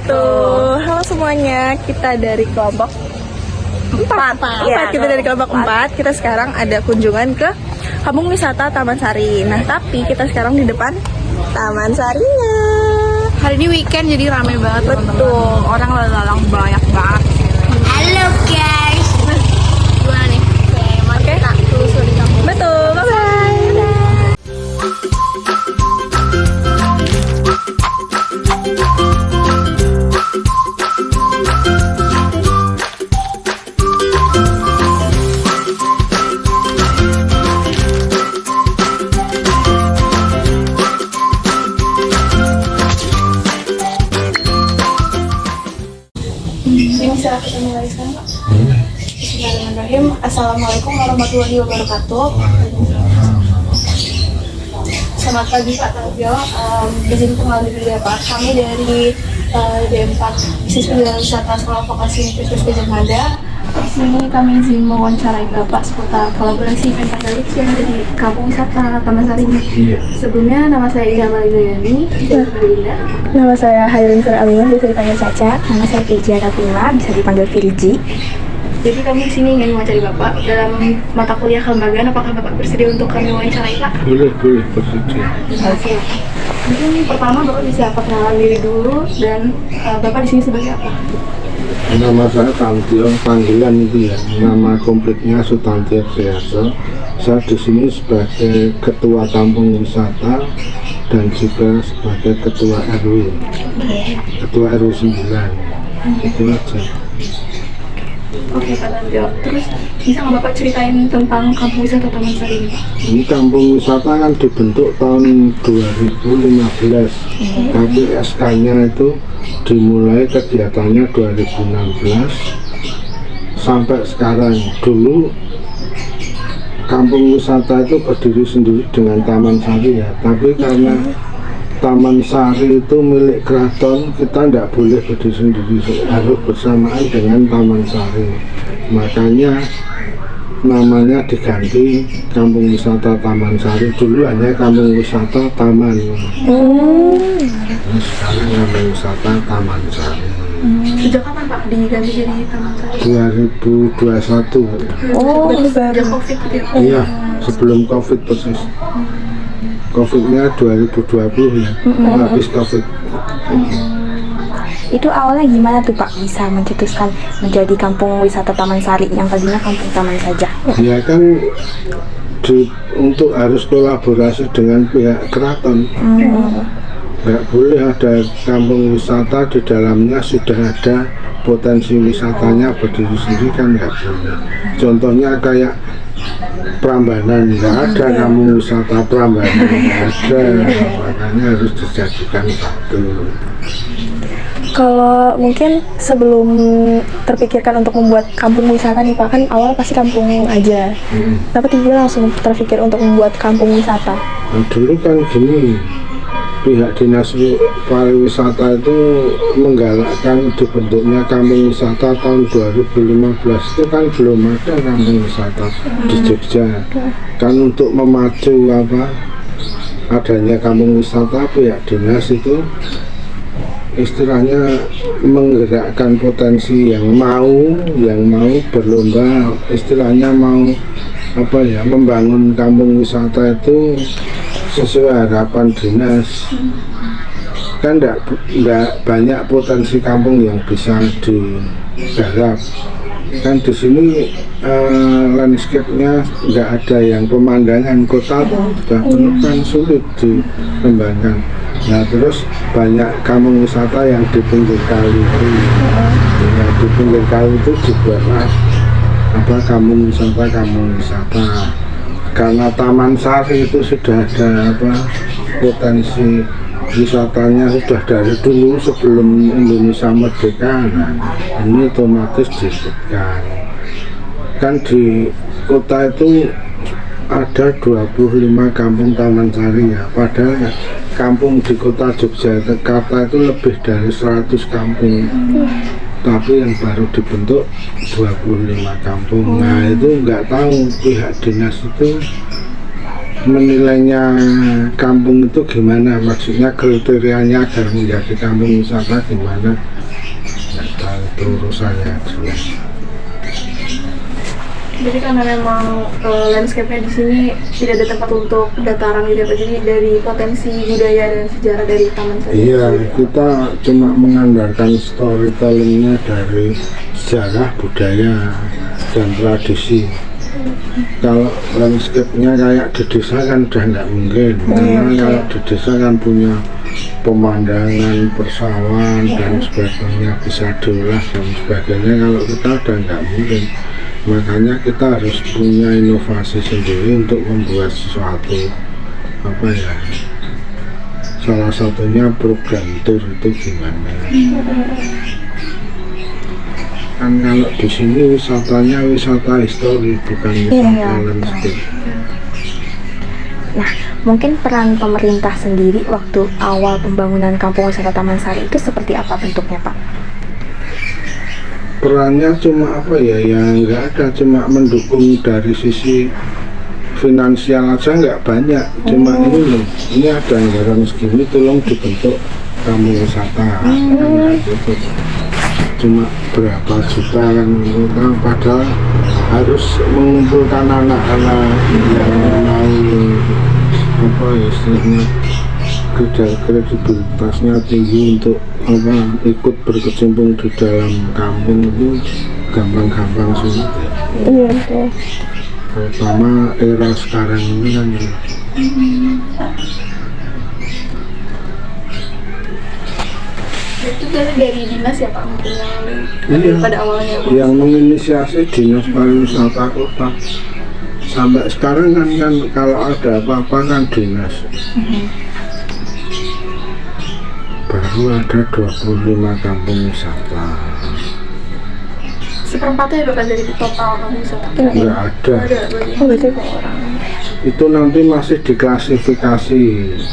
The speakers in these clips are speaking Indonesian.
wabarakatuh. Halo semuanya, kita dari kelompok 4. Kita dari kelompok 4. Kita sekarang ada kunjungan ke Kampung Wisata Taman Sari. Nah, tapi kita sekarang di depan Taman Sarinya. Hari ini weekend jadi rame banget. Betul, orang lalu-lalang banyak banget. Halo guys. Gimana nih? Mari kita telusuri kampung. Betul, bye-bye. Bisa kita mulai sekarang, Pak? Bismillahirrahmanirrahim. Assalamualaikum warahmatullahi wabarakatuh. Selamat pagi Pak Tagio. Izin kenalin dulu ya Pak. Kami dari D4 Bisnis Pilihan Wisata Sekolah Vokasi Universitas Gadjah Mada. Di sini kami izin mewawancarai Bapak seputar kolaborasi event Patriot yang ada di Kampung Wisata Taman Sari ini. Sebelumnya nama saya Ida Malidayani. Nama saya Hairun Suralima, bisa dipanggil Caca. Nama saya Keja Kapima, bisa dipanggil Virgi. Jadi kami di sini ingin mewawancari Bapak dalam mata kuliah kelembagaan. Apakah Bapak bersedia untuk kami wawancarai Pak? Boleh bersedia. Siap. Mungkin pertama Bapak bisa perkenalan diri dulu dan Bapak di sini sebagai apa? Nama saya Tantio, panggilan itu ya. Nama komplitnya Sutantio Triaso. Saya di sini sebagai ketua kampung wisata dan juga sebagai ketua RW. Ketua RW 9. Itu aja. Oke Pak Tantio. Terus bisa nggak Bapak ceritain tentang kampung wisata Taman Sari ini Pak? Ini kampung wisata kan dibentuk tahun 2015. Tapi SK-nya itu dimulai kegiatannya 2016 sampai sekarang. Dulu kampung wisata itu berdiri sendiri dengan Taman Sari ya, tapi karena Taman Sari itu milik keraton, kita tidak boleh berdiri sendiri, harus bersamaan dengan Taman Sari. Makanya namanya diganti Kampung Wisata Taman Sari. Dulu hanya Kampung Wisata Taman. Terus sekarang Kampung Wisata Taman Sari. Sejak kapan Pak diganti jadi Taman Sari? 2021. Oh, Sejak COVID gitu ya? Iya, sebelum COVID persis. COVID-nya 2020 ya, habis COVID. Itu awalnya gimana tuh Pak bisa mencetuskan menjadi Kampung Wisata Taman Sari yang tadinya Kampung Taman saja? Ya kan untuk harus kolaborasi dengan pihak keraton. Nggak boleh ada kampung wisata di dalamnya sudah ada potensi wisatanya berdiri sendiri, kan nggak boleh. Contohnya kayak Prambanan, nggak ada kampung wisata Prambanan, nggak ada, makanya harus dijadikan satu. Kalau mungkin sebelum terpikirkan untuk membuat kampung wisata nih Pak, kan awal pasti kampung aja. Tapi tiba langsung terpikir untuk membuat kampung wisata. Nah, dulu kan gini, pihak dinas pariwisata itu menggalakkan dibentuknya kampung wisata tahun 2015. Itu kan belum ada kampung wisata di Jogja. Kan untuk memacu adanya kampung wisata, pihak dinas itu istilahnya menggerakkan potensi yang mau berlomba, istilahnya mau membangun kampung wisata itu sesuai harapan dinas. Kan enggak banyak potensi kampung yang bisa digarap. Kan di sini landscape-nya enggak ada yang pemandangan kota sudah penuh, kan sulit dikembangkan. Nah, terus banyak kampung wisata yang di pinggir kali itu. Ya, di pinggir kali itu dibuatlah kampung wisata. Karena Taman Sari itu sudah ada potensi wisatanya sudah dari dulu sebelum Indonesia merdeka. Nah, ini otomatis disebutkan. Kan di kota itu ada 25 kampung Taman Sari ya, padahal kampung di kota Yogyakarta itu lebih dari 100 kampung. Tapi yang baru dibentuk 25 kampung. Nah, itu nggak tahu pihak dinas itu menilainya kampung itu gimana, maksudnya kriterianya agar menjadi kampung wisata gimana. itu urusannya jelas. Jadi karena memang landscape-nya di sini tidak ada tempat untuk dataran gitu ya Pak. Jadi dari potensi budaya dan sejarah dari taman saja. Iya, kita cuma mengandalkan storytellingnya dari sejarah, budaya, dan tradisi. Kalau landscape-nya kayak di desa kan udah nggak mungkin, karena kalau di desa kan punya pemandangan, persawahan dan sebagainya bisa diolah dan sebagainya. Kalau kita udah nggak mungkin, makanya kita harus punya inovasi sendiri untuk membuat sesuatu. Apa ya? Salah satunya program tour itu gimana? Kan kalau di sini wisatanya wisata histori, bukan wisata landscape. Nah, mungkin peran pemerintah sendiri waktu awal pembangunan Kampung Wisata Taman Sari itu seperti apa bentuknya, Pak? Perannya cuma apa ya, yang nggak ada, cuma mendukung dari sisi finansial aja nggak banyak, cuma ini loh, ini ada anggaran segini tolong dibentuk kampung wisata, kan gitu. Cuma berapa juta kan, padahal harus mengumpulkan anak-anak yang mau apa ya istilahnya kredibilitasnya tinggi untuk apa ikut berkecimpung di dalam kampung itu gampang-gampang sulit ya. Iya betul. Terutama era sekarang ini kan ya. Itu dari dinas ya Pak mungkin yang Iya, pada awalnya Pak. yang menginisiasi dinas pariwisata kota sampai sekarang kan kalau ada apa-apa kan dinas. Baru ada 25 kampung wisata. Seperempatnya ya Pak dari total kampung wisata. Nggak ada. Ada. Oh berarti orang. Itu nanti masih diklasifikasi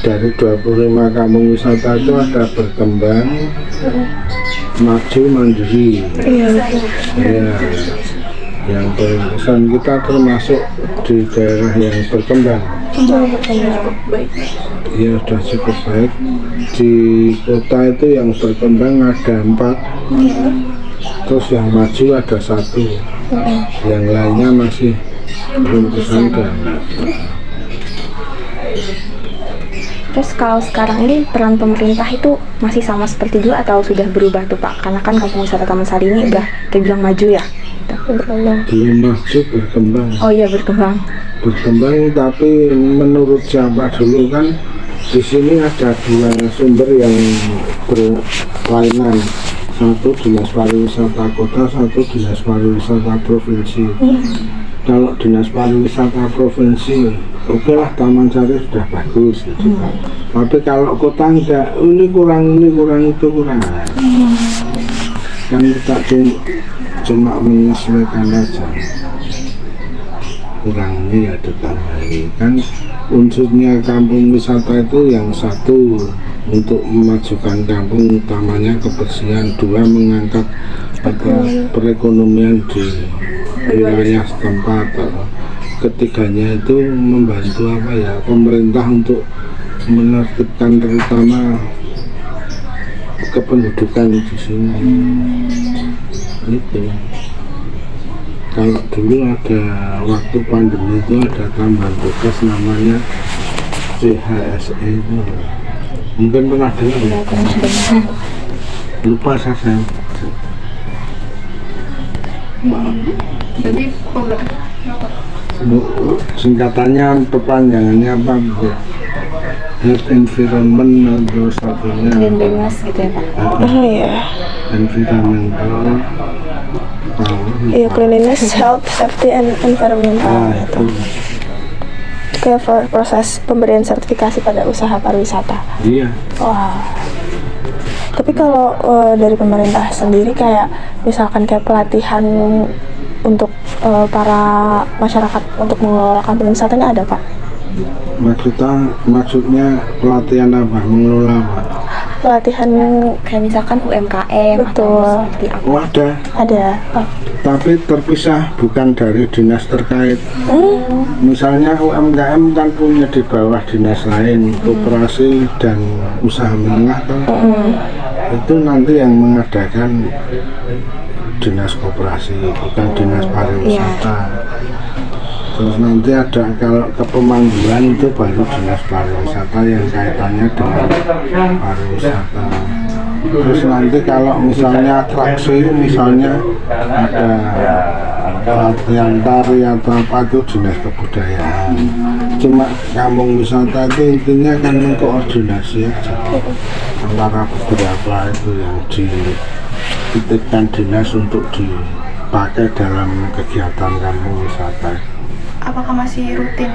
dari 25 kampung wisata itu ada berkembang, maju, mandiri. Iya betul. Ya, yang berkesan kita termasuk di daerah yang berkembang. Baik. Ya sudah cukup baik. Di kota itu yang berkembang ada 4, terus yang maju ada 1, yang lainnya masih rintisan dana. Terus kalau sekarang ini peran pemerintah itu masih sama seperti dulu atau sudah berubah tuh Pak? Karena kan Kampung Wisata Taman Sari ini udah terbilang maju ya. Belum maju, berkembang. Oh iya berkembang. Berkembang, tapi menurut siapa dulu kan di sini ada 2 sumber yang berlainan, satu dinas pariwisata kota, satu dinas pariwisata provinsi. Kalau dinas pariwisata provinsi oke lah, Taman Sari sudah bagus gitu kan. Tapi kalau kota enggak, ini kurang, itu kurang. Kan kita cuma menyesuaikan aja, kurangnya ya ditambahi. Kan unsurnya kampung wisata itu yang satu untuk memajukan kampung, utamanya kebersihan, 2 mengangkat perekonomian di wilayah setempat, ketiganya itu membantu apa ya, pemerintah untuk menertibkan terutama kependudukan di sini. Itu kalau dulu ada waktu pandemi itu ada tambahan tugas namanya CHSE itu, mungkin pernah dengar ya? Lupa saya. Jadi program Singkatannya perpanjangannya apa? Health environment atau satunya Bebas gitu ya Pak. Oh iya. environmental. Iya cleanliness, health, safety, and environmental. Itu. Kayak proses pemberian sertifikasi pada usaha pariwisata. Iya. Wah. Tapi kalau dari pemerintah sendiri kayak misalkan kayak pelatihan untuk para masyarakat untuk mengelola kampung wisata ini ada Pak? Maksudnya pelatihan apa? Mengelola apa? Pelatihan Kayak misalkan UMKM betul. atau seperti apa? Oh Ada. Oh. tapi terpisah, bukan dari dinas terkait. Misalnya UMKM kan punya di bawah dinas lain, koperasi dan usaha menengah. itu nanti yang mengadakan dinas koperasi, bukan dinas pariwisata. Terus nanti ada kalau ke Pemanggilan itu baru dinas pariwisata yang kaitannya dengan pariwisata. Terus nanti kalau misalnya atraksi, misalnya ada latihan tari atau apa itu dinas kebudayaan. Cuma kampung wisata itu intinya kan mengkoordinasi aja antara beberapa itu yang dititipkan dinas untuk dipakai dalam kegiatan kampung wisata. Apakah masih rutin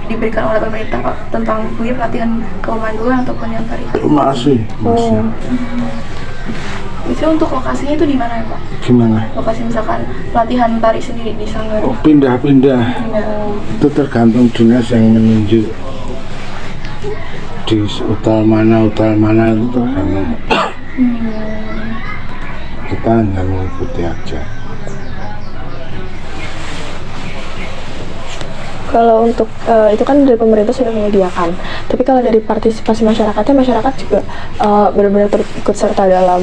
diberikan oleh pemerintah Pak tentang pelatihan kepemanduan ataupun yang tadi? Masih. Biasanya untuk lokasinya itu di mana ya Pak? Gimana? Lokasi misalkan pelatihan tari sendiri di Sanggar. Oh, pindah-pindah. Itu tergantung dinas yang menunjuk. Di hotel mana itu tergantung. Kita hanya mengikuti aja. Kalau untuk itu kan dari pemerintah sudah menyediakan, tapi kalau dari partisipasi masyarakatnya, masyarakat juga benar-benar ikut serta dalam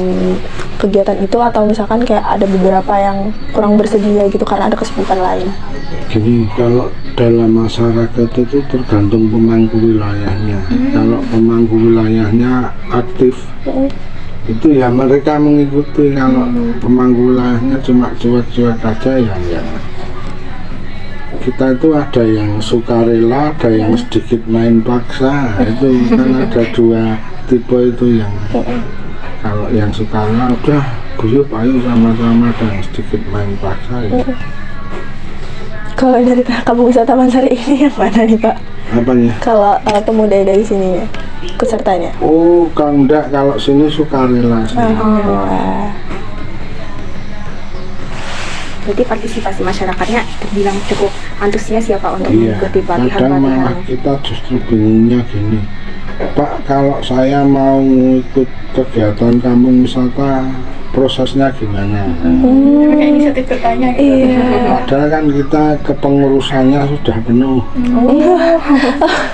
kegiatan itu, atau misalkan kayak ada beberapa yang kurang bersedia gitu karena ada kesibukan lain. Jadi kalau dalam masyarakat itu tergantung pemangku wilayahnya. Kalau pemangku wilayahnya aktif, itu ya mereka mengikuti. Kalau pemangku wilayahnya cuma cuek-cuek aja ya enggak. Kita itu ada yang sukarela, ada yang sedikit main paksa. Itu kan ada dua tipe itu yang kalau yang sukarela udah guyup ayo sama-sama, ada yang sedikit main paksa ya. Kalau dari kampung wisata Taman Sari ini yang mana nih Pak? Apanya? Kalau pemuda dari sini ikut sertanya? Oh, kalau enggak, kalau sini sukarela sih. Berarti partisipasi masyarakatnya terbilang cukup antusias ya Pak untuk Iya, mengikuti kadang pelatihan-pelatihan. malah kita justru bingungnya gini, Pak, kalau saya mau ikut kegiatan kampung wisata, prosesnya gimana? Kayak inisiatif bertanya gitu. Padahal kan kita kepengurusannya sudah penuh.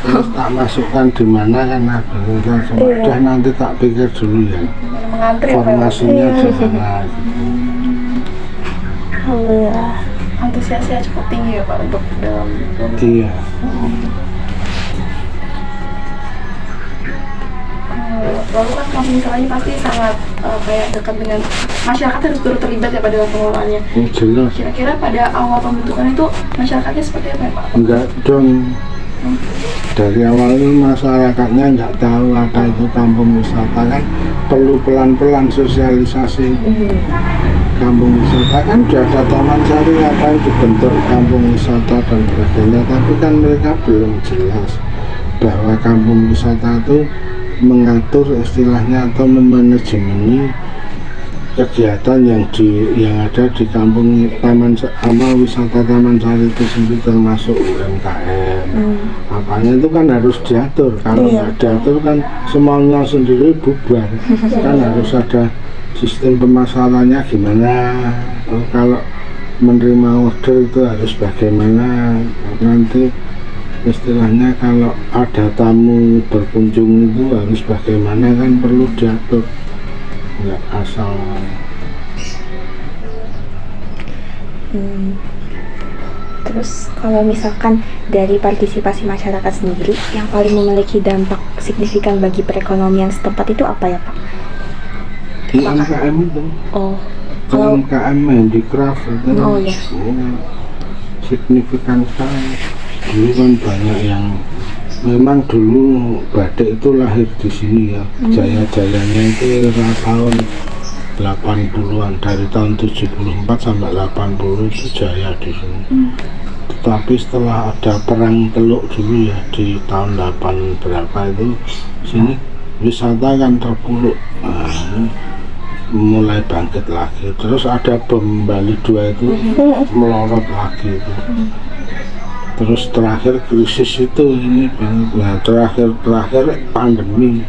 Terus tak masukkan di mana kan udah nanti tak pikir dulu ya. Mengantri apa ya? Formasinya gimana gitu. Alhamdulillah. Antusiasnya cukup tinggi ya Pak untuk dalam. Iya. Lalu kan kampung wisata ini pasti sangat kayak dekat dengan masyarakat, harus turut terlibat ya pada pengelolaannya. Jelas. Kira-kira pada awal pembentukan itu masyarakatnya seperti apa ya Pak? Enggak dong. Dari awal itu masyarakatnya nggak tahu apa itu kampung wisata, kan perlu pelan-pelan sosialisasi. Kampung wisata kan sudah ada Taman Sari, apa yang dibentuk kampung wisata dan sebagainya, tapi kan mereka belum jelas bahwa kampung wisata itu mengatur istilahnya atau memanajemeni kegiatan yang ada di kampung wisata Taman Sari itu sendiri, termasuk UMKM. Apanya itu kan harus diatur. Kalau nggak diatur kan semuanya sendiri bubar. Kan harus ada sistem pemasarannya gimana. Kalau menerima order itu harus bagaimana. Nanti istilahnya kalau ada tamu berkunjung itu harus bagaimana, kan perlu diatur. Nggak asal. Terus kalau misalkan dari partisipasi masyarakat sendiri yang paling memiliki dampak signifikan bagi perekonomian setempat itu apa ya Pak? UMKM itu. Oh, kalau UMKM handicraft itu. Oh ya. Signifikan sekali. Dulu kan banyak yang memang dulu batik itu lahir di sini ya. Jaya-jayanya itu era tahun 80-an, dari tahun 74 sampai 80 itu jaya di sini. Tetapi setelah ada perang Teluk dulu ya di tahun 8 berapa itu, sini wisata kan terpuruk. Mulai bangkit lagi. Terus ada bom Bali 2 itu melorot lagi itu. Terus terakhir krisis itu ini, nah terakhir pandemi,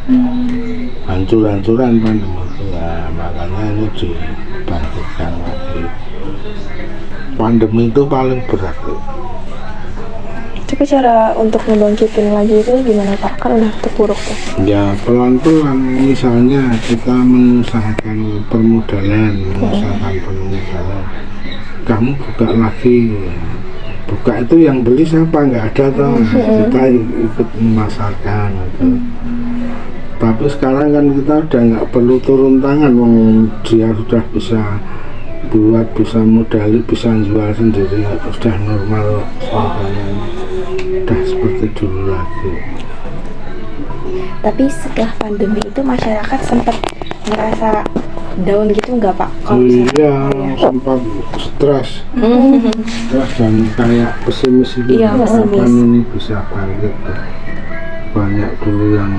hancur-hancuran pandemi itu. Nah, makanya ini dibangkitkan lagi. Pandemi itu paling berat. Tapi cara untuk ngebangkitin lagi itu gimana Pak? kalau udah terpuruk tuh? Ya pelan-pelan, misalnya kita mengusahakan permodalan, kamu buka lagi, buka itu yang beli siapa, nggak ada toh, kita ikut memasarkan gitu. Tapi sekarang kan kita udah nggak perlu turun tangan, dia sudah bisa buat, bisa modali, bisa jual sendiri, sudah normal semuanya, udah seperti dulu lagi. Tapi setelah pandemi itu masyarakat sempat ngerasa down gitu nggak Pak? Iya, sempat stres dan kayak pesimis itu. Iya, pesimis. Kapan ini bisa bangkit? Banyak dulu yang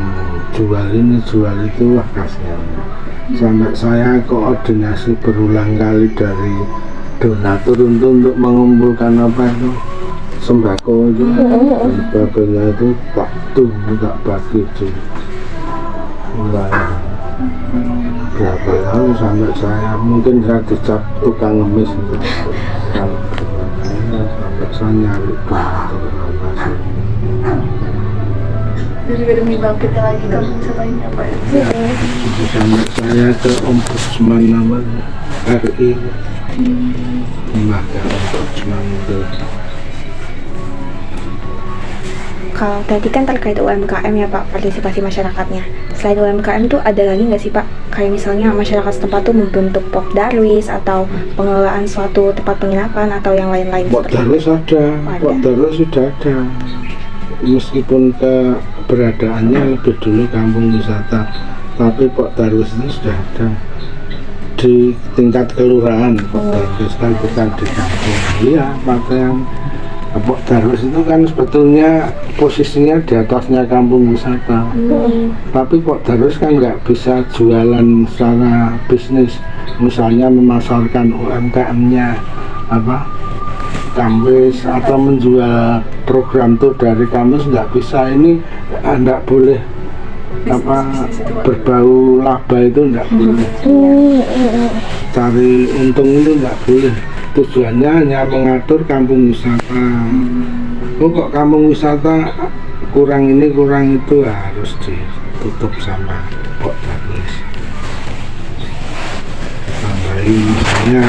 jual ini jual itu, wah kasihan. Sampai saya koordinasi berulang kali dari donatur untuk mengumpulkan apa itu sembako itu dan sebagainya, itu tak bagi di wilayah. Berapa tahun sampai saya mungkin saya dicap tukang ngemis itu, sampai saya nyari donatur masih. Jadi demi bangkitnya lagi kampung wisata ini apa ya? Itu sampai saya ke ombudsman namanya RI, lembaga ombudsman itu. Kalau tadi kan terkait UMKM ya Pak, partisipasi masyarakatnya. Selain UMKM tuh ada lagi nggak sih Pak? Kayak misalnya masyarakat setempat tuh membentuk Pokdarwis atau pengelolaan suatu tempat penginapan atau yang lain-lain. Pokdarwis ada, Pokdarwis sudah ada. Meskipun keberadaannya lebih dulu kampung wisata, tapi Pokdarwis itu sudah ada di tingkat kelurahan. Pokdarwis kan bukan di kampung. Iya, pakaian Pokdarwis itu kan sebetulnya posisinya di atasnya kampung wisata. Tapi Pokdarwis kan nggak bisa jualan secara bisnis, misalnya memasarkan UMKM-nya apa kampus atau menjual program tuh dari kampus, nggak bisa. Ini nggak boleh apa berbau laba, itu nggak boleh. Cari untung itu nggak boleh. Tujuannya hanya mengatur kampung wisata. Kok kampung wisata kurang ini kurang itu, harus ditutup sama Pokdarwis. Tambahin misalnya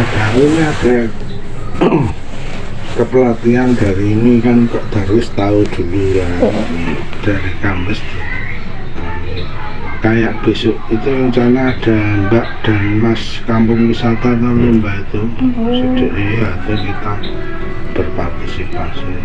ada kepelatihan dari ini kan Pokdarwis tahu dulu ya, dari kampus. Kayak besok itu rencana ada Mbak dan Mas kampung wisata atau lomba itu, iya, itu kita berpartisipasi.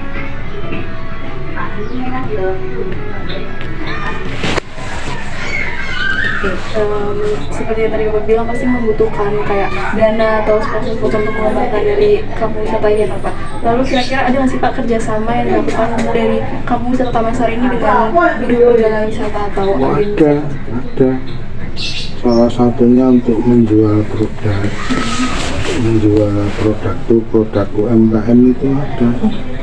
Seperti yang tadi Bapak bilang, pasti membutuhkan kayak dana atau sponsor-sponsor untuk mengembangkan dari kampung wisata ini Pak. Lalu kira-kira ada nggak sih Pak kerjasama yang dilakukan dari kampung wisata Taman Sari ini dengan bidang perjalanan wisata atau Ada. Salah satunya untuk menjual produk tuh, produk UMKM itu ada.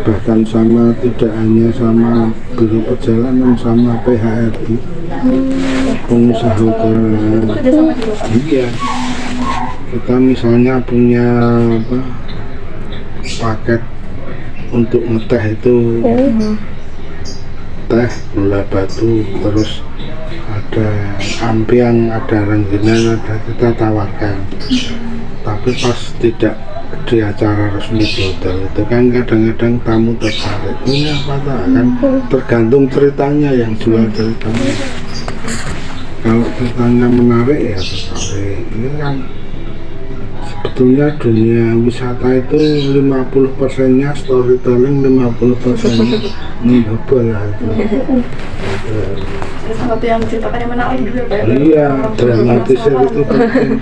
Bahkan sama, tidak hanya sama Biro Perjalanan, sama PHRI, pengusaha hotel. Iya, kita misalnya punya apa, paket untuk ngeteh itu, teh, gula batu, terus ada ampiang, ada rengginang, ada, kita tawarkan. Tapi pas tidak di acara resmi di hotel itu kan kadang-kadang tamu tertarik, ini apa kan, tergantung ceritanya yang jual ceritanya. Kalau ceritanya menarik ya tertarik. Ini kan sebetulnya dunia wisata itu 50%-nya storytelling, 50%-nya menghibur lah itu. Ada sesuatu yang diceritakan yang menarik juga Pak. Iya, dramatisir itu penting.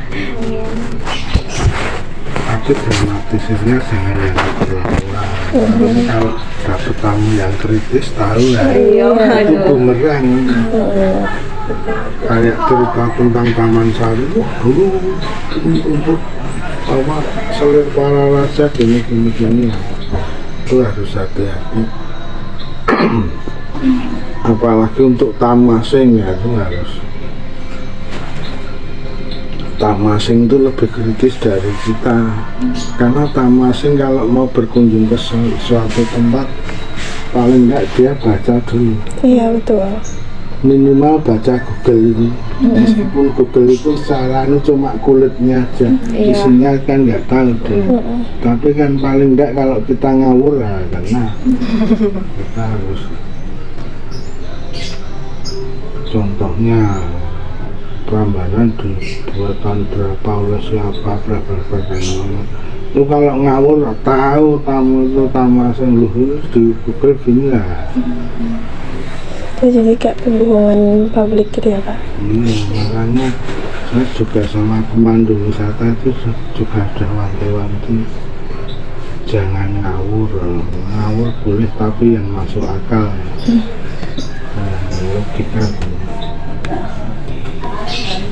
Tapi dramatisirnya jangan yang terlalu. Kalau dapet tamu yang kritis, tahu lah itu bumerang. Kayak cerita tentang Taman Sari, dulu untuk apa selir para raja gini, itu harus hati-hati. Apalagi untuk tamu asing ya, itu harus. Tamu asing itu lebih kritis dari kita, karena tamu asing kalau mau berkunjung ke suatu tempat paling enggak dia baca dulu. Iya betul. minimal baca Google ini. Meskipun Google itu secara cuma kulitnya aja, isinya kan nggak tahu deh. Tapi kan paling enggak kalau kita ngawur ya karena kita harus contohnya Prambanan dibuatan berapa oleh siapa berapa itu kalau ngawur tahu tamu itu tamu asing luhur di Google gini lah. Itu jadi kayak pembohongan publik gitu ya Pak? Makanya saya juga sama pemandu wisata itu juga ada wanti-wanti jangan ngawur boleh tapi yang masuk akal logika.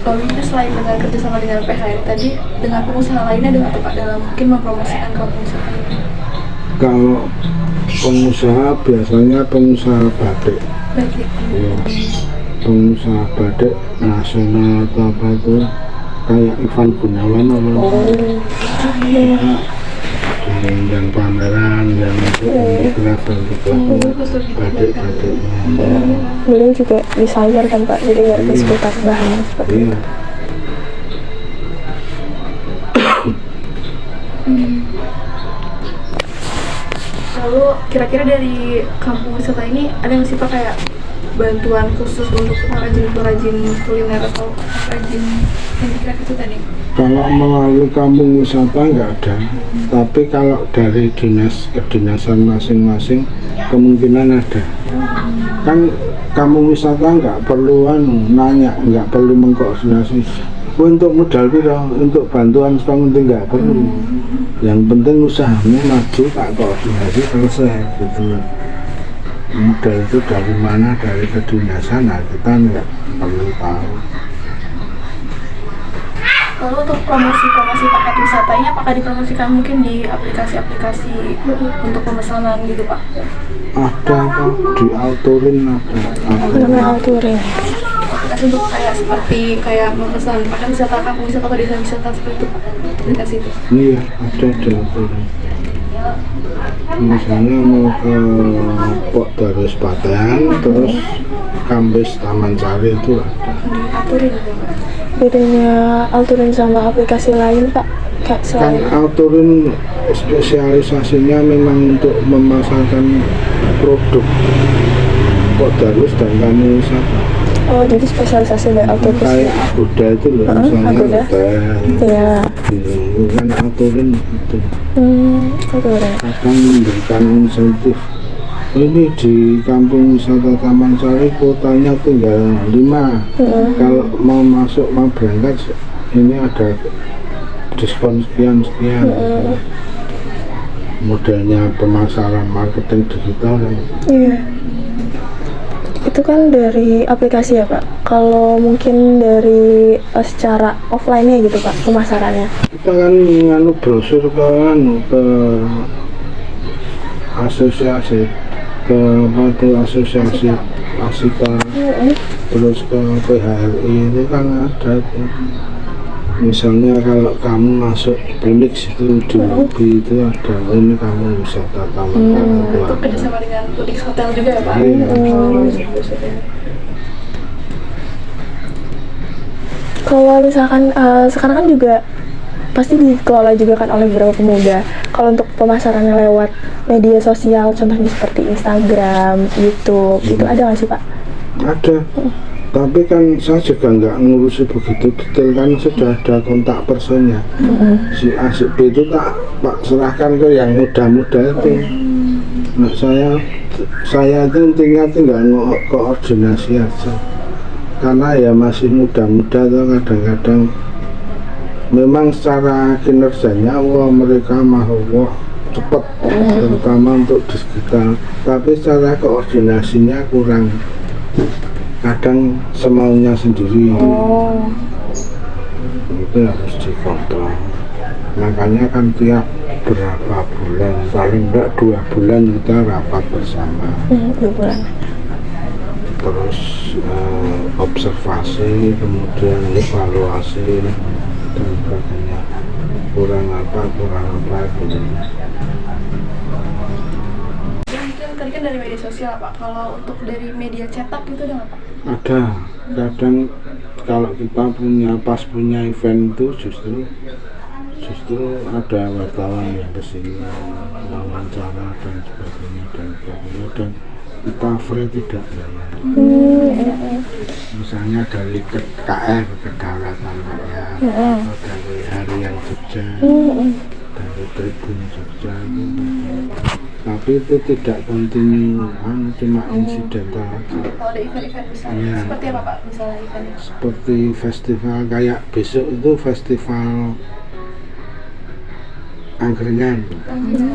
Lalu ini selain dengan kerjasama dengan PHRI tadi, dengan pengusaha lainnya dengan Pak dalam mungkin mempromosikan kampung wisata ini? Kalau pengusaha biasanya pengusaha batik, ya, pengusaha batik nasional atau apa itu kayak Ivan Gunawan yang pameran yang fotografer batik-batiknya. Beliau juga desainer kan Pak, jadi ngerti seputar bahannya seperti itu. Lalu kira-kira dari kampung wisata ini ada nggak sih Pak kayak bantuan khusus untuk perajin kuliner atau perajin yang kira itu tadi? Kalau melalui kampung wisata nggak ada, tapi kalau dari dinas kedinasan masing-masing kemungkinan ada. Kan kampung wisata nggak perlu nanya, nggak perlu mengkoordinasi. Untuk modal piro, untuk bantuan penting nggak perlu. Yang penting usahamu maju, tak koordinasi selesai gitu. Modal itu dari mana, dari kedinasan, nah kita nggak perlu tahu. Lalu untuk promosi paket wisatanya apakah dipromosikan mungkin di aplikasi-aplikasi untuk pemesanan gitu Pak? Ada kok, diautorin Namanya autorin. Aplikasi untuk kayak seperti memesan paket wisata kampung wisata atau desa wisata seperti itu Pak? Aplikasi itu? Iya, ada diautorin. Misalnya mau ke Pok Darus Paten, terus Kambis Taman Sari itu ada. Diaturin gitu Pak? Bedanya autorin sama aplikasi lain Pak? Kayak Kan selain autorin spesialisasinya memang untuk memasarkan produk Pok Darus dan kamu wisata. oh jadi spesialisasi dari autorin. Kayak Agoda itu loh, misalnya Agoda. hotel. Iya. Kan autorin itu. Autorin. Akan memberikan insentif. Ini di kampung wisata Taman Sari kuotanya tinggal 5. Kalau mau masuk, mau berangkat, ini ada diskon sekian. Modelnya pemasaran marketing digital kan. Iya. Itu kan dari aplikasi ya Pak. Kalau mungkin dari secara offline-nya gitu Pak, pemasarannya. Kita kan nganu brosur ke asosiasi asosiasi Asita, terus ke PHRI itu kan ada tuh. Misalnya kalau kamu masuk Phoenix itu di lobby itu ada ini kamu wisata taman itu Untuk ada. kerjasama dengan Phoenix Hotel juga ya Pak? Kalau misalkan sekarang kan juga pasti dikelola juga kan oleh beberapa pemuda. Kalau untuk pemasarannya lewat media sosial, contohnya seperti Instagram, YouTube, itu ada nggak sih Pak? Ada, tapi kan saya juga nggak ngurusi begitu detail kan sudah ada kontak personnya. Si A si B itu tak Pak serahkan ke yang muda-muda itu. Nah, saya itu intinya tinggal koordinasi aja, karena ya masih muda-muda tuh kadang-kadang memang secara kinerjanya mereka mau cepat, terutama untuk digital, tapi secara koordinasinya kurang, kadang semaunya sendiri. Itu harus dikontrol. Makanya kan tiap berapa bulan, paling enggak 2 bulan kita rapat bersama. 2 bulan. Terus observasi, kemudian evaluasi dan sebagainya, kurang apa gitu. Mungkin tadi kan dari media sosial Pak. Kalau untuk dari media cetak itu ada nggak Pak? Ada, kadang kalau kita pas punya event itu justru ada wartawan yang kesini wawancara dan sebagainya dan kita free tidak bayar. Misalnya dari KR Kedaulatan Rakyat atau dari Harian Jogja, dari Tribun Jogja gitu. Tapi itu tidak kontinu, cuma insidental aja. Kalau ada event-event besar, Iya. seperti apa Pak? Misalnya eventnya? Seperti festival kayak besok itu festival angkringan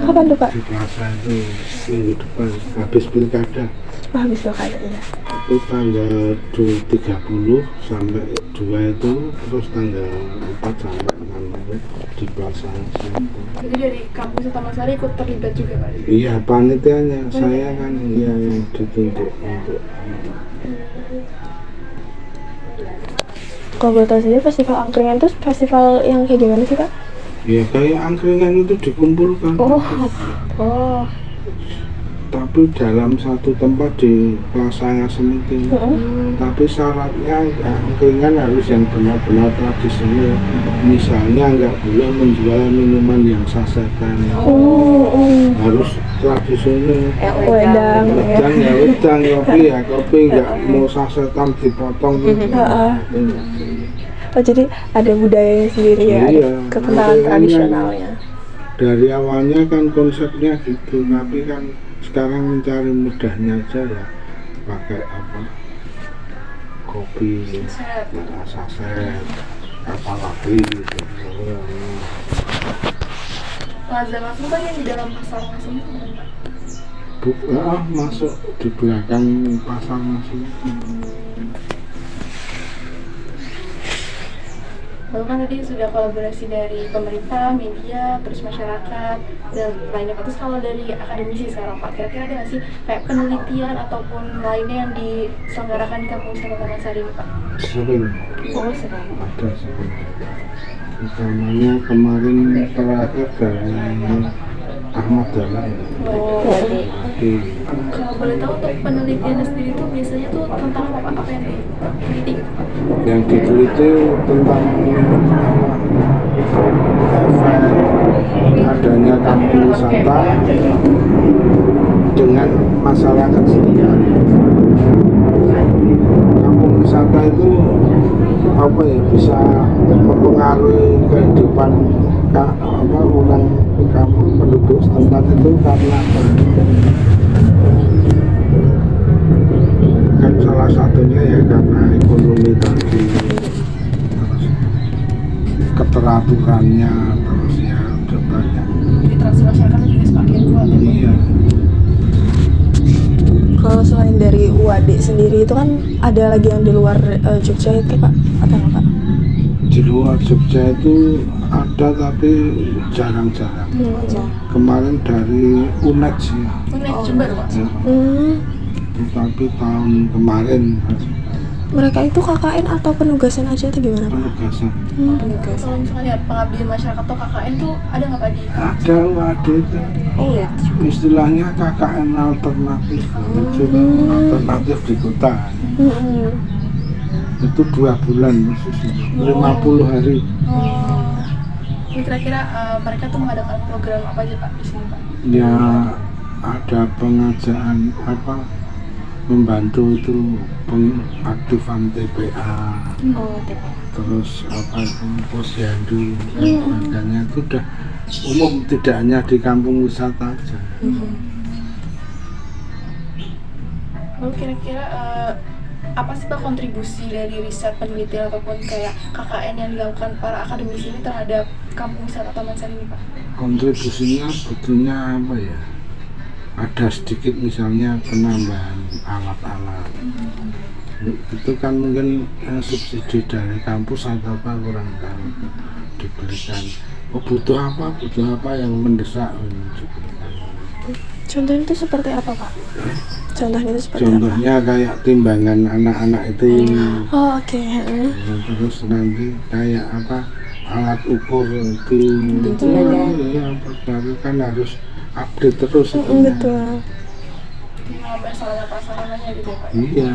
Kapan tuh Pak? di Plaza itu minggu depan habis pilkada. Oh, habis pilkada ya. Itu tanggal 30 sampai 2 itu, terus tanggal 4 sampai 6 itu di Plaza itu. Jadi dari kampus Taman Sari ikut terlibat juga Pak? Iya, panitianya saya kan yang ditunjuk untuk Kalau boleh tahu sendiri festival angkringan itu festival yang kayak gimana sih Pak? ya kayak angkringan itu dikumpulkan. Oh. Tapi dalam satu tempat di Plaza Ngasem itu. Tapi syaratnya angkringan harus yang benar-benar tradisional. Misalnya nggak boleh menjual minuman yang sasetan. Harus tradisional. Wedang ya. Dan ya wedang, kopi nggak mau sasetan dipotong gitu. Oh, jadi ada budayanya sendiri ya, Iya, ada kental makanya tradisionalnya. Dari awalnya kan konsepnya gitu, tapi kan sekarang mencari mudahnya aja ya, pakai apa, kopi, saset, apalagi gitu. Plaza Ngasem kan yang di dalam pasar Ngasem itu kan Pak? Masuk di belakang pasar Ngasem. Lalu kan tadi sudah kolaborasi dari pemerintah, media, terus masyarakat, dan lainnya Pak. Terus kalau dari akademisi sekarang Pak, kira-kira ada nggak sih kayak penelitian ataupun lainnya yang diselenggarakan di Kampung Wisata Taman Sari ini Pak? Sering Oh, sering. ada sering. Utamanya kemarin terakhir dari Ahmad Dahlan. Kalau boleh tahu untuk penelitiannya sendiri itu biasanya tuh tentang apa Pak? Apa yang diteliti? Yang diteliti tentang efek adanya kampung wisata dengan masyarakat sekitar. Kampung wisata itu apa ya, bisa mempengaruhi kehidupan orang kampung penduduk setempat itu karena kan salah satunya ya karena ekonomi tadi, terus keteraturannya, terus ya udah banyak. Interaksi masyarakatnya juga semakin kuat ya Pak? Iya. Kalau selain dari UAD sendiri itu kan ada lagi yang di luar Jogja itu Pak, ada nggak Pak? Di luar Jogja itu ada tapi jarang-jarang. Kemarin dari UNED sih ya. Unik Jember Pak? Ya. Tapi tahun kemarin Mereka itu KKN atau penugasan aja atau gimana Pak? penugasan. Penugasan. Kalau misalnya pengabdian masyarakat atau KKN tuh ada nggak Pak di? Ada UAD itu. Iya. Istilahnya KKN alternatif. Juga alternatif di kota. Itu 2 bulan khususnya, 50 hari. Ini kira-kira mereka tuh mengadakan program apa aja Pak di sini Pak? Ya ada pengajaan apa, membantu itu pengaktifan TPA, terus apa itu posyandu dan sebagainya. Itu udah umum, tidak hanya di kampung wisata aja. Lalu kira-kira apa sih Pak kontribusi dari riset penelitian ataupun kayak KKN yang dilakukan para akademisi ini terhadap kampung wisata Taman Sari ini Pak? Kontribusinya sebetulnya apa ya, ada sedikit misalnya penambahan alat-alat. Itu kan mungkin subsidi dari kampus atau apa kurang tahu, diberikan. Oh butuh apa yang mendesak diberikan. Contohnya itu seperti apa Pak? Contohnya itu seperti Contohnya kayak timbangan anak-anak itu. apa? Oh, oke. Terus nanti kayak apa, alat ukur itu. Ya, baru kan harus update terus. Betul. menambah sarana-prasarananya gitu ya Pak. Iya.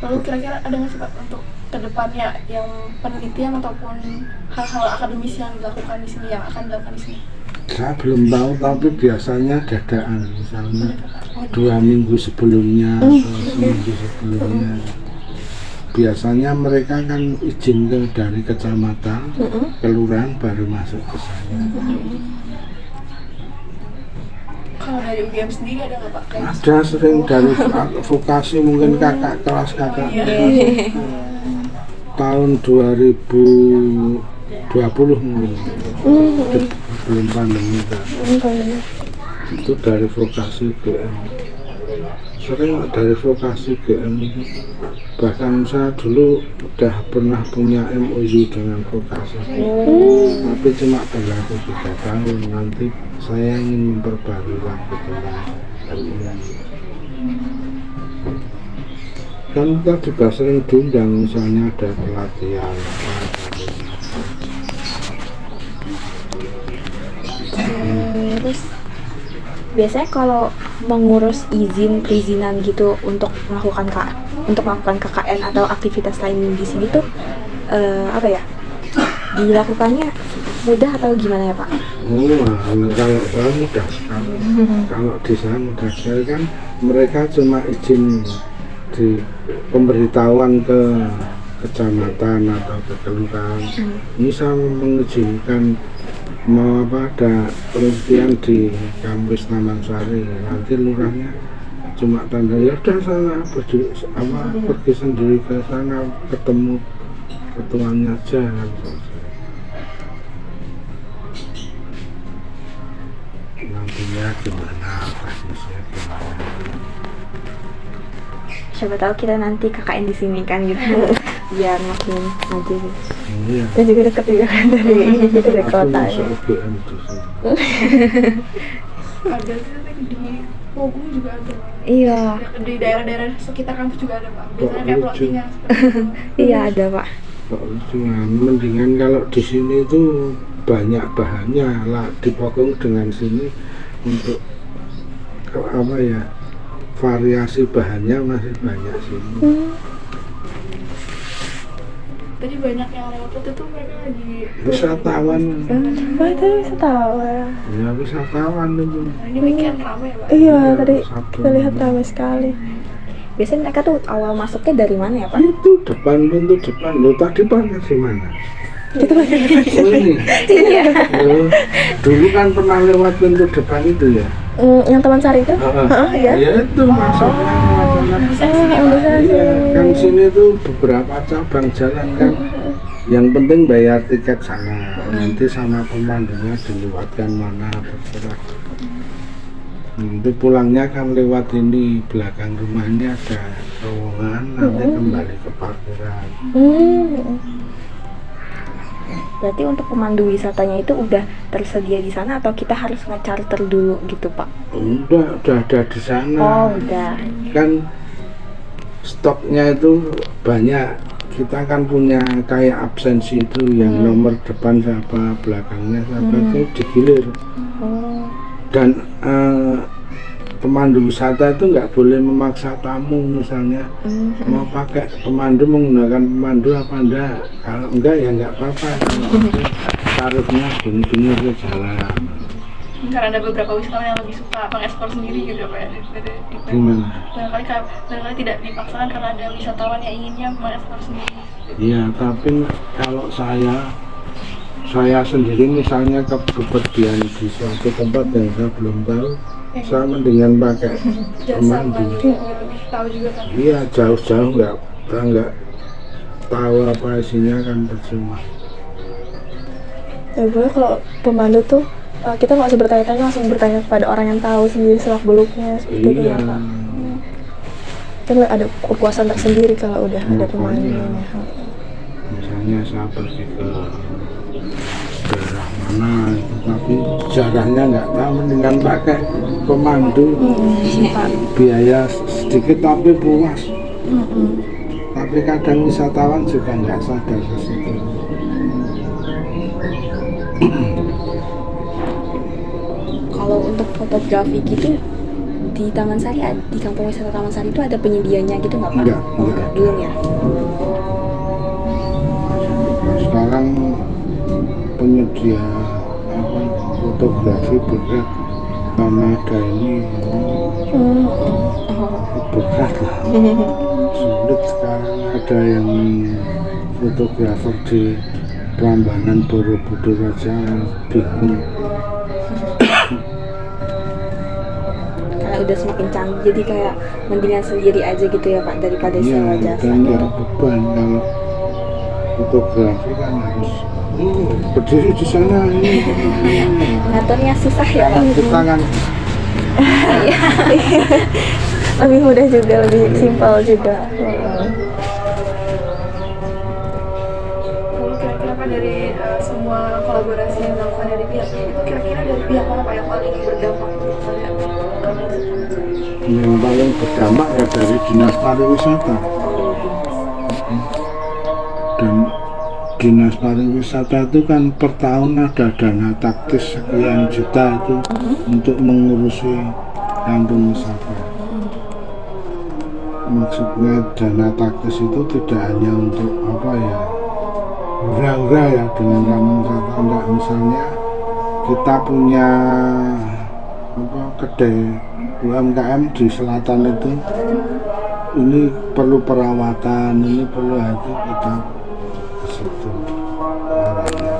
Lalu kira-kira ada nggak sih Pak untuk kedepannya yang penelitian ataupun hal-hal akademis yang dilakukan di sini, yang akan dilakukan di sini? Saya belum tahu, tapi biasanya dadaan, misalnya 2 minggu sebelumnya atau seminggu sebelumnya. Biasanya mereka kan izin dari kecamatan, kelurahan baru masuk ke saya. Kalau dari UGM sendiri ada nggak Pak? Kayak Ada sering dari vokasi, mungkin kakak kelas kakak tahun 2020 mungkin. Belum pandemi kan. Itu dari vokasi GM. Sering dari vokasi GM itu. Bahkan saya dulu udah pernah punya MOU dengan vokasi. Tapi cuma berlaku 3 tahun. Nanti saya ingin memperbarui lagi tentang MOU. Kan kita juga sering diundang, misalnya ada pelatihan. Terus biasanya kalau mengurus izin perizinan gitu untuk melakukan KKN atau aktivitas lain di sini tuh apa ya, dilakukannya mudah atau gimana ya Pak? Kalau saya mudah sekali. Kalau di sana mudah sekali kan, mereka cuma izin di pemberitahuan ke kecamatan atau ke kelurahan. Bisa mengizinkan mau ada penelitian di kampus Taman Sari, nanti lurahnya cuma tanda ya udah sana pergi sendiri ke sana, ketemu ketuanya aja kan. Nantinya gimana, teknisnya gimana. Siapa tahu kita nanti KKN di sini kan gitu. Biar makin maju gitu. Iya. Dan juga dekat juga kan dari kota Aku ya. masuk UGM di sini. ada sih di Pogung juga ada. Iya. Di daerah-daerah sekitar kampus juga ada Pak. Biasanya kayak lucu. pelatihan. Iya ada Pak. Cuma mendingan kalau di sini itu banyak bahannya lah, dipotong dengan sini untuk apa ya, variasi bahannya masih banyak sini. Tadi banyak yang lewat itu mereka lagi Wisatawan, Wah, itu wisatawan. ya wisatawan itu. ini weekend ramai ya Pak. Iya, tadi Sabtu. kita lihat ramai sekali. Biasanya mereka tuh awal masuknya dari mana ya Pak? Itu depan, pintu depan. Lo tadi parkir di mana? Kita pakai Oh ini. Oh, dulu kan pernah lewat pintu depan itu ya. yang Taman Sari itu? Ya itu masuknya. Iya, kan sini tuh beberapa cabang jalan kan. Yang penting bayar tiket sana. Nanti sama pemandunya dilewatkan mana terserah. Nanti pulangnya kan lewat ini, belakang rumah ini ada terowongan, nanti kembali ke parkiran. Berarti untuk pemandu wisatanya itu udah tersedia di sana atau kita harus nge-charter dulu gitu Pak? Udah ada di sana. Oh udah. Kan stoknya itu banyak. Kita kan punya kayak absensi itu yang nomor depan siapa, belakangnya siapa, itu digilir. Dan pemandu wisata itu nggak boleh memaksa tamu, misalnya mau pakai pemandu menggunakan pemandu apa enggak. Kalau enggak ya enggak apa-apa. Tarifnya gini-gini aja jalan. Karena ada beberapa wisatawan yang lebih suka mengekspor sendiri gitu ya Pak ya. Gimana? Barangkali tidak dipaksakan karena ada wisatawan yang inginnya mengekspor sendiri. Iya, tapi kalau saya sendiri misalnya kepergian di suatu tempat yang saya belum tahu, saya mendingan pakai Jasa pemandu. lebih tahu juga kan. Iya, jauh-jauh nggak tahu apa isinya kan percuma. Ya boleh, kalau pemandu tuh kita nggak usah bertanya-tanya, langsung bertanya kepada orang yang tahu sendiri selak beluknya seperti itu Iya. ya Pak. Kan ada kepuasan tersendiri kalau udah ada pemandunya. Misalnya saya pergi ke daerah mana itu, tapi sejarahnya nggak tahu, mendingan pakai pemandu. Biaya sedikit tapi puas. Tapi kadang wisatawan juga nggak sadar ke situ. Kalau fotografi gitu di Taman Sari, di kampung wisata Taman Sari itu ada penyedianya gitu nggak Pak? Enggak, Oh, enggak. belum ya. Sekarang penyedia apa, fotografi berat karena ada ini berat lah, sulit sekarang. Ada yang fotografer di Prambanan Borobudur aja bingung. Karena udah semakin canggih, jadi kayak mendingan sendiri aja gitu ya Pak daripada Iya, sewa jasa. dan nggak beban. Kalau fotografi kan harus berdiri di sana ini. Ngaturnya susah ya Pak. Kalau kita kan Lebih mudah juga, lebih simpel juga. Lalu kira-kira Pak dari semua kolaborasi yang dilakukan dari pihaknya itu kira-kira dari pihak mana Pak yang paling berdampak pada kami? yang paling berdampak ya dari Dinas Pariwisata. Dan Dinas Pariwisata itu kan per tahun ada dana taktis sekian juta itu untuk mengurusi kampung wisata. Maksudnya dana taktis itu tidak hanya untuk apa ya, hura-hura ya dengan kampung wisata. Enggak, misalnya kita punya apa, kedai UMKM di selatan itu, ini perlu perawatan, ini perlu itu, kita ke situ arahnya.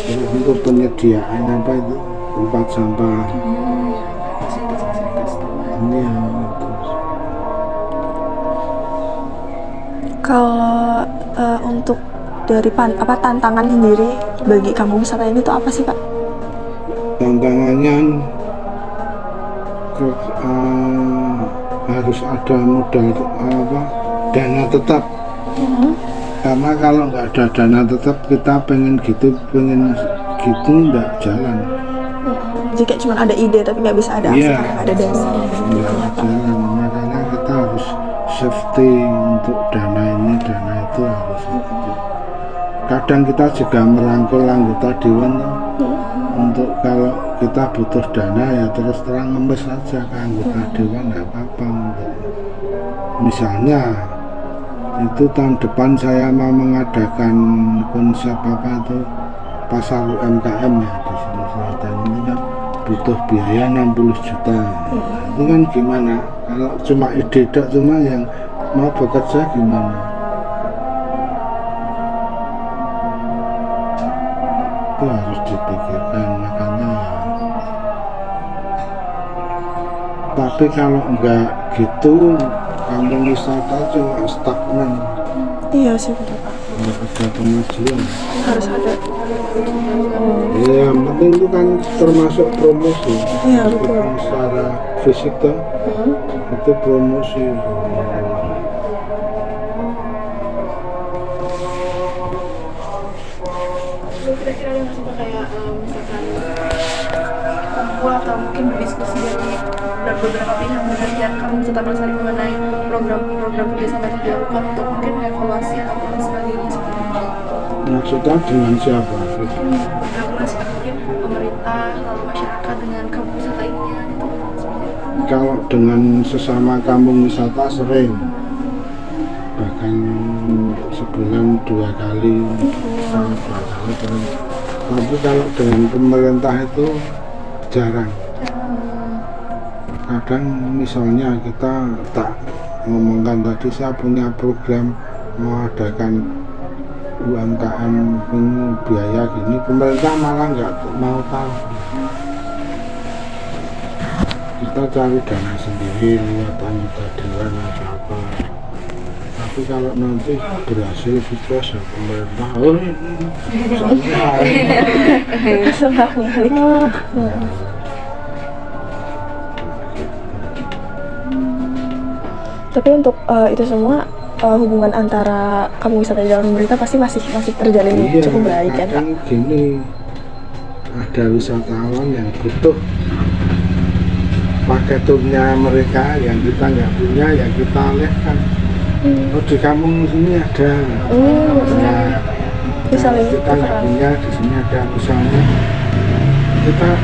Terus untuk penyediaan apa itu, tempat sampah ini yang itu. Kalau untuk dari tantangan sendiri bagi kampung wisata ini tuh apa sih Pak? Tantangannya harus ada modal apa, dana tetap. Karena kalau nggak ada dana tetap, kita pengen gitu nggak jalan. Jadi kayak cuma ada ide tapi nggak bisa ada aksi Iya, karena nggak ada dana. nggak jalan. Makanya kita harus safety untuk dana ini, dana itu harus safety. Kadang kita juga merangkul anggota dewan tuh, untuk kalau kita butuh dana ya terus terang ngemis saja ke anggota dewan, nggak apa-apa. Misalnya itu tahun depan saya mau mengadakan konsep apa itu pasar UMKM ya di sini selatan ini kan butuh biaya 60 juta. Itu kan gimana kalau cuma ide dok, cuma yang mau bekerja gimana? Itu harus dipikirkan, makanya ya. Tapi kalau enggak gitu, kampung wisata cuma stagnan, Iya sih betul Pak. nggak ada kemajuan. Harus ada. Ya, yang penting itu kan termasuk promosi. Iya betul. Bukan secara fisik toh, itu promosi. Kira-kira ada nggak sih Pak kayak misalkan kumpul atau mungkin berdiskusi dari beberapa pihak dengan kampung wisata Taman Sari mengenai program kerjasama yang dilakukan untuk mungkin evaluasi atau sebagainya seperti itu. Maksudnya dengan siapa? Berkolaborasi mungkin pemerintah lalu masyarakat dengan kampung wisata ini gitu. Kalau dengan sesama kampung wisata sering, bahkan sebulan 2 kali, sering. Tapi kalau dengan pemerintah itu jarang. Kadang misalnya kita tak ngomongkan tadi, saya punya program mau adakan UMKM ini biaya gini, pemerintah malah nggak mau tahu. Kita cari dana sendiri lewat anggota dewan atau apa. Tapi kalau nanti berhasil sukses ya pemerintah, oh Tapi untuk itu semua hubungan antara kampung wisata dan pemerintah pasti masih terjalin iya, cukup baik kan Pak? kadang gini, ada wisatawan yang butuh pakai turnya mereka yang kita nggak punya, ya kita alihkan. Oh, di kampung sini ada, Misalnya kita nggak punya, di sini ada misalnya kita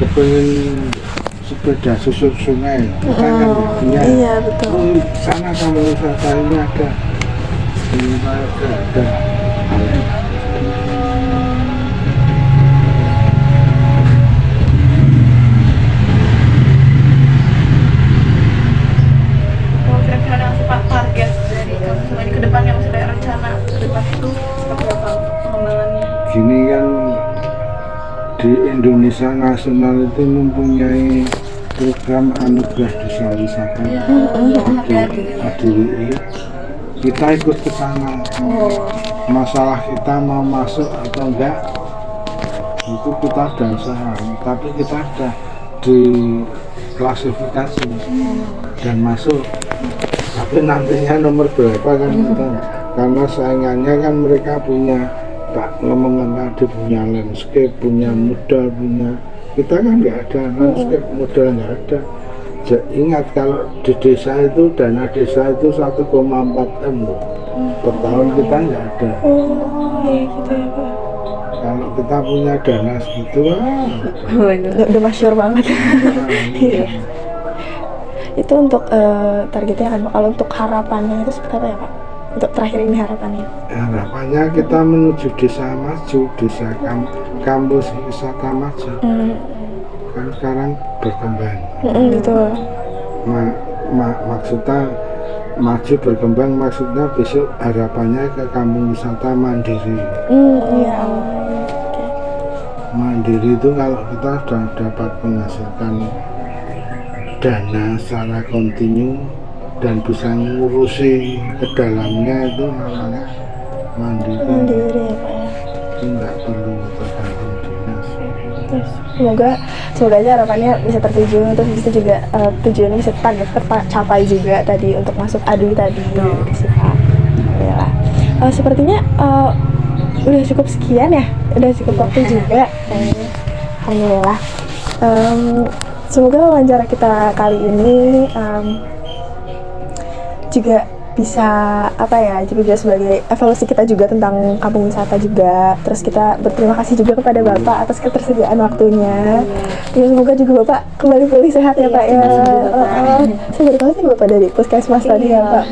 kepengen sepeda susur sungai, kita kan punya. Iya betul. Sana kampung wisata ini ada, di mana ada. Kalau kira-kira ada nggak sih Pak target dari kampung sungai ke depannya, maksudnya rencana ke depan itu seperti apa pengembangannya? Gini kan di Indonesia Nasional itu mempunyai program anugerah desa wisata ADWI. Kita ikut ke sana. Masalah kita mau masuk atau enggak itu kita sudah usaha, tapi kita sudah diklasifikasi dan masuk. Tapi nantinya nomor berapa kan kita, karena saingannya kan mereka punya, tak ngomong tadi, punya landscape, punya modal, punya, kita kan nggak ada landscape, modal nggak ada. Ingat kalau di desa itu dana desa itu 1,4 M loh per tahun, kita nggak ada. Gitu ya Pak. Kalau kita punya dana segitu Udah masyhur banget. Iya. Itu untuk targetnya kan Pak. Kalau untuk harapannya itu seperti apa ya Pak? Untuk terakhir ini harapannya. harapannya kita menuju desa maju, desa kampus wisata maju. Kan sekarang berkembang. Betul. Maksudnya maju berkembang, maksudnya besok harapannya ke kampung wisata mandiri. Iya. Mandiri itu kalau kita sudah dapat menghasilkan dana secara kontinu dan bisa ngurusi ke dalamnya, itu namanya mandiri. Mandiri ya Pak ya. Itu nggak perlu tergantung dinas. Terus semoga aja harapannya bisa tertuju, terus bisa juga tujuannya bisa tercapai juga tadi untuk masuk ADWI tadi sih Pak. Alhamdulillah. Sepertinya udah cukup sekian ya, udah cukup waktu juga. Alhamdulillah. Semoga wawancara kita kali ini juga bisa juga sebagai evaluasi kita juga tentang kampung wisata juga. Terus kita berterima kasih juga kepada Bapak atas ketersediaan waktunya. Ya, semoga juga Bapak kembali pulih sehat ya Pak ya. Saya baru tahu sih Bapak dari Puskesmas tadi ya Pak.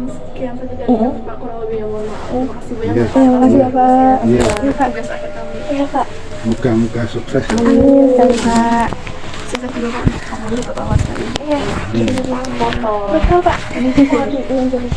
Sekian saja dari Pak, kurang lebihnya mohon maaf. Terima kasih banyak. Terima kasih Bapak. Iya. Tugas akhir kami. Iya Pak. Muka-muka sukses. Amin Pak. Sukses juga Pak. Kamu juga Pak sekali. Iya. Foto. Betul Pak. Ini jadi.